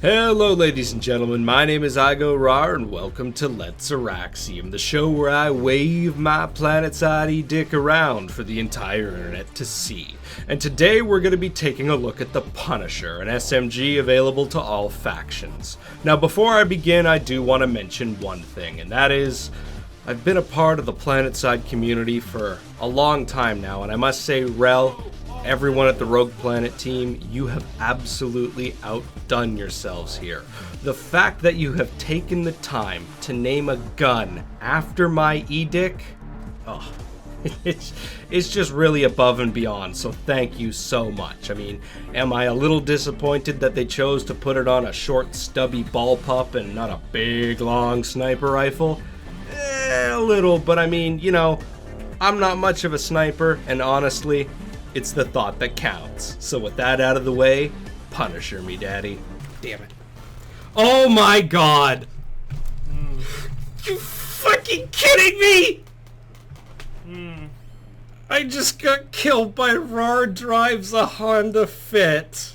Hello ladies and gentlemen, my name is iGoRawr and welcome to Let's Auraxium, the show where I wave my planet-side dick around for the entire internet to see. And today we're going to be taking a look at the Punisher, an SMG available to all factions. Now before I begin, I do want to mention one thing, and that is, I've been a part of the planet-side community for a long time now, and I must say, Rel, everyone at the Rogue Planet team, you have absolutely outdone yourselves here. The fact that you have taken the time to name a gun after my edict, it's just really above and beyond, so thank you so much. I mean, am I a little disappointed that they chose to put it on a short, stubby ball pup and not a big, long sniper rifle? A little, but I mean, you know, I'm not much of a sniper, and honestly, it's the thought that counts. So with that out of the way, Punisher me, daddy. Damn it. Oh my god! You fucking kidding me?! I just got killed by Rawr drives a Honda Fit.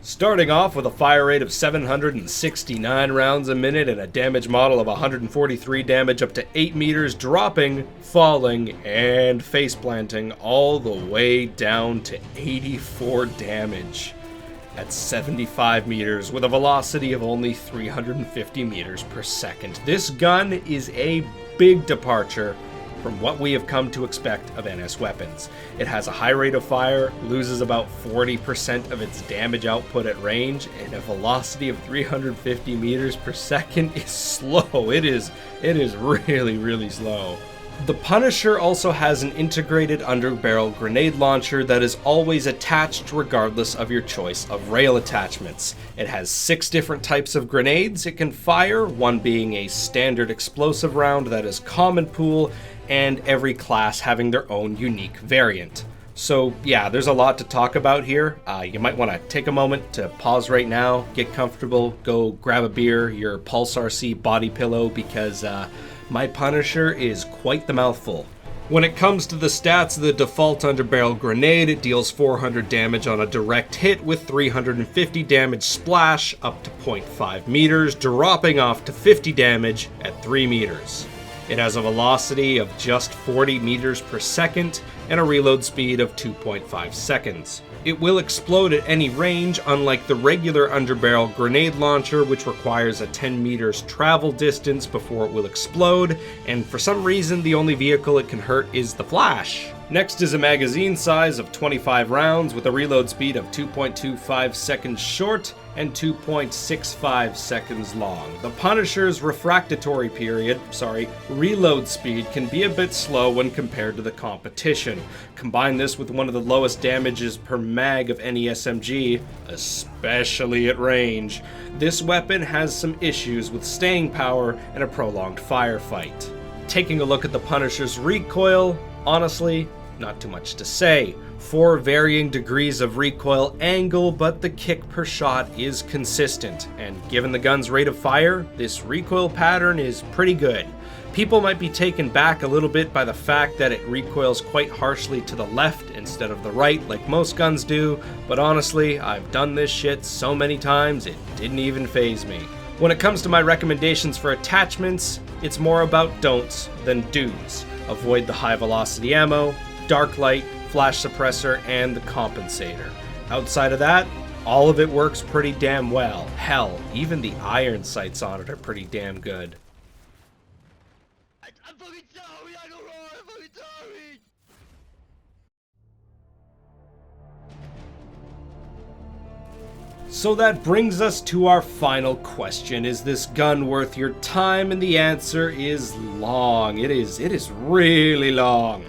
Starting off with a fire rate of 769 rounds a minute and a damage model of 143 damage up to 8 meters, dropping, falling, and face planting all the way down to 84 damage at 75 meters with a velocity of only 350 meters per second. This gun is a big departure from what we have come to expect of NS weapons. It has a high rate of fire, loses about 40% of its damage output at range, and a velocity of 350 meters per second is slow. It is really, really slow. The Punisher also has an integrated underbarrel grenade launcher that is always attached regardless of your choice of rail attachments. It has 6 different types of grenades it can fire, one being a standard explosive round that is common pool, and every class having their own unique variant. So yeah, there's a lot to talk about here. You might want to take a moment to pause right now, get comfortable, go grab a beer, your Pulse RC body pillow, because my Punisher is quite the mouthful. When it comes to the stats, the default underbarrel grenade, it deals 400 damage on a direct hit with 350 damage splash up to 0.5 meters, dropping off to 50 damage at 3 meters. It has a velocity of just 40 meters per second and a reload speed of 2.5 seconds. It will explode at any range, unlike the regular underbarrel grenade launcher, which requires a 10 meters travel distance before it will explode, and for some reason the only vehicle it can hurt is the Flash. Next is a magazine size of 25 rounds with a reload speed of 2.25 seconds short and 2.65 seconds long. The Punisher's reload speed can be a bit slow when compared to the competition. Combine this with one of the lowest damages per mag of any SMG, especially at range. This weapon has some issues with staying power and a prolonged firefight. Taking a look at the Punisher's recoil, honestly, not too much to say. 4 varying degrees of recoil angle, but the kick per shot is consistent, and given the gun's rate of fire, this recoil pattern is pretty good. People might be taken back a little bit by the fact that it recoils quite harshly to the left instead of the right like most guns do, but honestly, I've done this shit so many times it didn't even faze me. When it comes to my recommendations for attachments, it's more about don'ts than do's. Avoid the high velocity ammo, dark light, flash suppressor, and the compensator. Outside of that, all of it works pretty damn well. Hell, even the iron sights on it are pretty damn good. I'm fucking sorry, iGoRawr, I'm fucking sorry! So that brings us to our final question. Is this gun worth your time? And the answer is long. It is really long.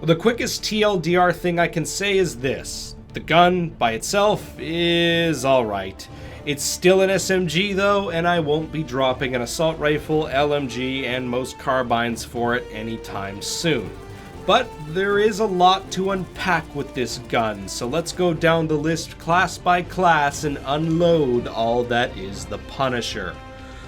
The quickest TLDR thing I can say is this. The gun by itself is alright. It's still an SMG though, and I won't be dropping an assault rifle, LMG, and most carbines for it anytime soon. But there is a lot to unpack with this gun, so let's go down the list class by class and unload all that is the Punisher.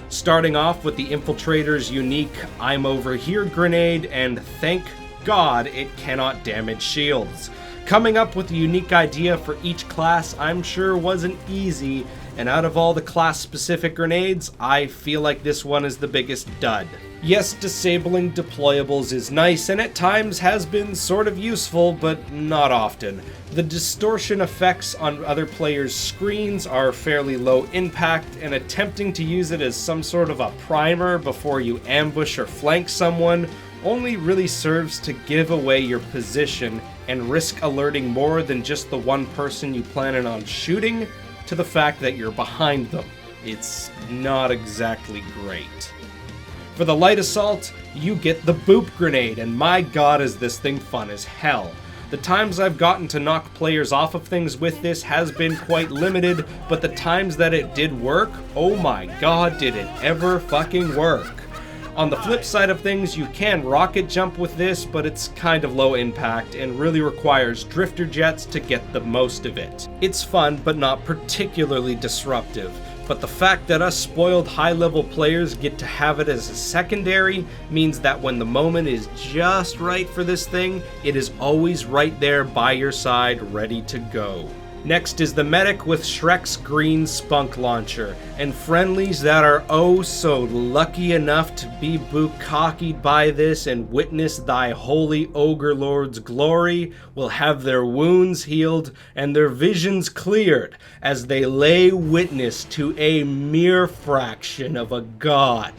Starting off with the Infiltrator's unique I'm over here grenade, and thank God, it cannot damage shields. Coming up with a unique idea for each class I'm sure wasn't easy, and out of all the class-specific grenades, I feel like this one is the biggest dud. Yes, disabling deployables is nice and at times has been sort of useful, but not often. The distortion effects on other players' screens are fairly low impact, and attempting to use it as some sort of a primer before you ambush or flank someone only really serves to give away your position and risk alerting more than just the one person you planning on shooting to the fact that you're behind them. It's not exactly great. For the light assault, you get the boop grenade, and my god is this thing fun as hell. The times I've gotten to knock players off of things with this has been quite limited, but the times that it did work, oh my god, did it ever fucking work. On the flip side of things, you can rocket jump with this, but it's kind of low impact and really requires drifter jets to get the most of it. It's fun, but not particularly disruptive. But the fact that us spoiled high-level players get to have it as a secondary means that when the moment is just right for this thing, it is always right there by your side, ready to go. Next is the medic with Shrek's green spunk launcher, and friendlies that are oh so lucky enough to be bukkakied by this and witness thy holy ogre lord's glory will have their wounds healed and their visions cleared as they lay witness to a mere fraction of a god.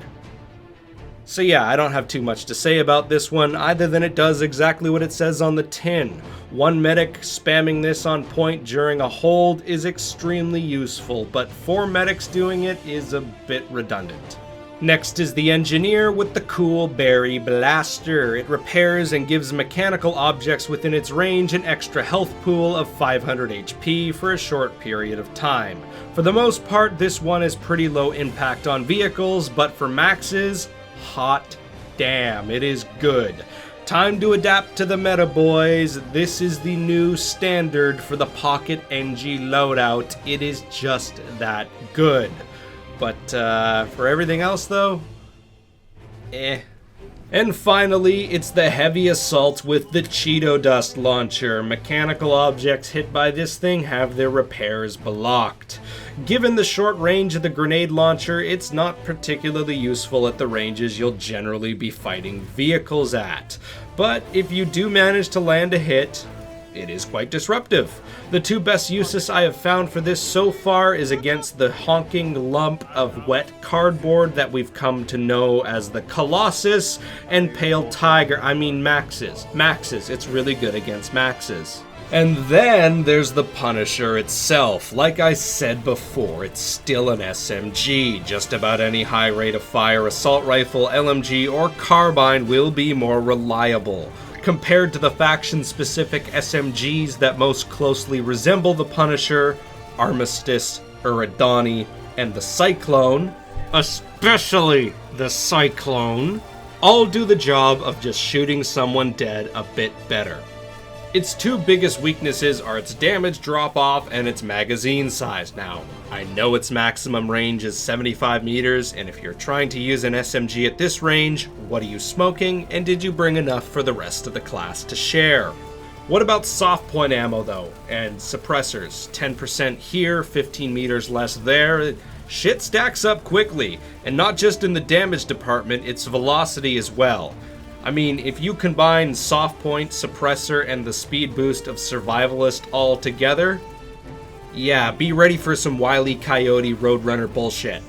So yeah, I don't have too much to say about this one, other than it does exactly what it says on the tin. One medic spamming this on point during a hold is extremely useful, but 4 medics doing it is a bit redundant. Next is the engineer with the cool berry blaster. It repairs and gives mechanical objects within its range an extra health pool of 500 HP for a short period of time. For the most part, this one is pretty low impact on vehicles, but for maxes, hot damn, it is good. Time to adapt to the meta, boys. This is the new standard for the Pocket NG loadout. It is just that good. But for everything else though, And finally, it's the heavy assault with the Cheeto Dust launcher. Mechanical objects hit by this thing have their repairs blocked. Given the short range of the grenade launcher, it's not particularly useful at the ranges you'll generally be fighting vehicles at. But if you do manage to land a hit, it is quite disruptive. The 2 best uses I have found for this so far is against the honking lump of wet cardboard that we've come to know as the Colossus, and Pale Tiger, Maxes. Maxes, it's really good against Maxes. And then there's the Punisher itself. Like I said before, it's still an SMG. Just about any high rate of fire assault rifle, LMG, or carbine will be more reliable. Compared to the faction-specific SMGs that most closely resemble the Punisher, Armistice, Eridani, and the Cyclone, especially the Cyclone, all do the job of just shooting someone dead a bit better. Its 2 biggest weaknesses are its damage drop-off and its magazine size. Now, I know its maximum range is 75 meters, and if you're trying to use an SMG at this range, what are you smoking, and did you bring enough for the rest of the class to share? What about soft point ammo though, and suppressors? 10% here, 15 meters less there. Shit stacks up quickly, and not just in the damage department, its velocity as well. I mean, if you combine soft point, suppressor, and the speed boost of Survivalist all together, yeah, be ready for some Wile E. Coyote Roadrunner bullshit.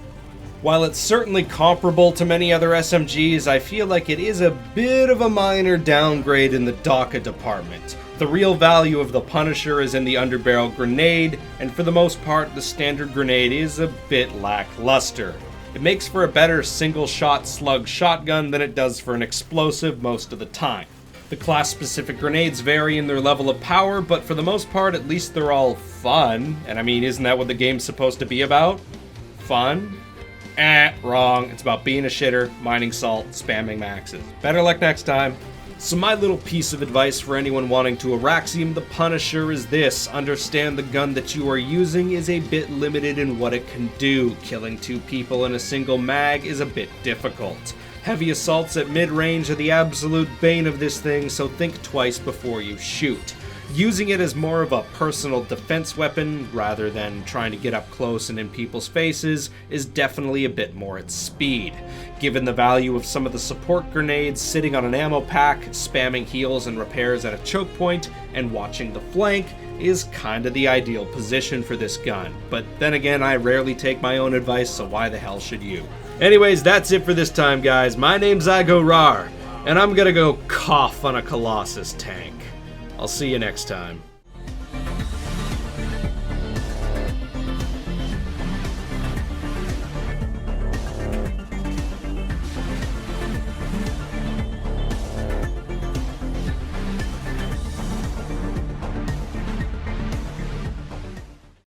While it's certainly comparable to many other SMGs, I feel like it is a bit of a minor downgrade in the DACA department. The real value of the Punisher is in the underbarrel grenade, and for the most part, the standard grenade is a bit lackluster. It makes for a better single-shot slug shotgun than it does for an explosive most of the time. The class-specific grenades vary in their level of power, but for the most part, at least they're all fun. And I mean, isn't that what the game's supposed to be about? Fun? Wrong. It's about being a shitter, mining salt, spamming maxes. Better luck next time. So my little piece of advice for anyone wanting to Auraxium the Punisher is this: understand the gun that you are using is a bit limited in what it can do. Killing 2 people in a single mag is a bit difficult. Heavy assaults at mid-range are the absolute bane of this thing, so think twice before you shoot. Using it as more of a personal defense weapon, rather than trying to get up close and in people's faces, is definitely a bit more at speed. Given the value of some of the support grenades, sitting on an ammo pack, spamming heals and repairs at a choke point, and watching the flank is kinda the ideal position for this gun. But then again, I rarely take my own advice, so why the hell should you? Anyways, that's it for this time, guys. My name's iGoRawr, and I'm gonna go cough on a Colossus tank. I'll see you next time.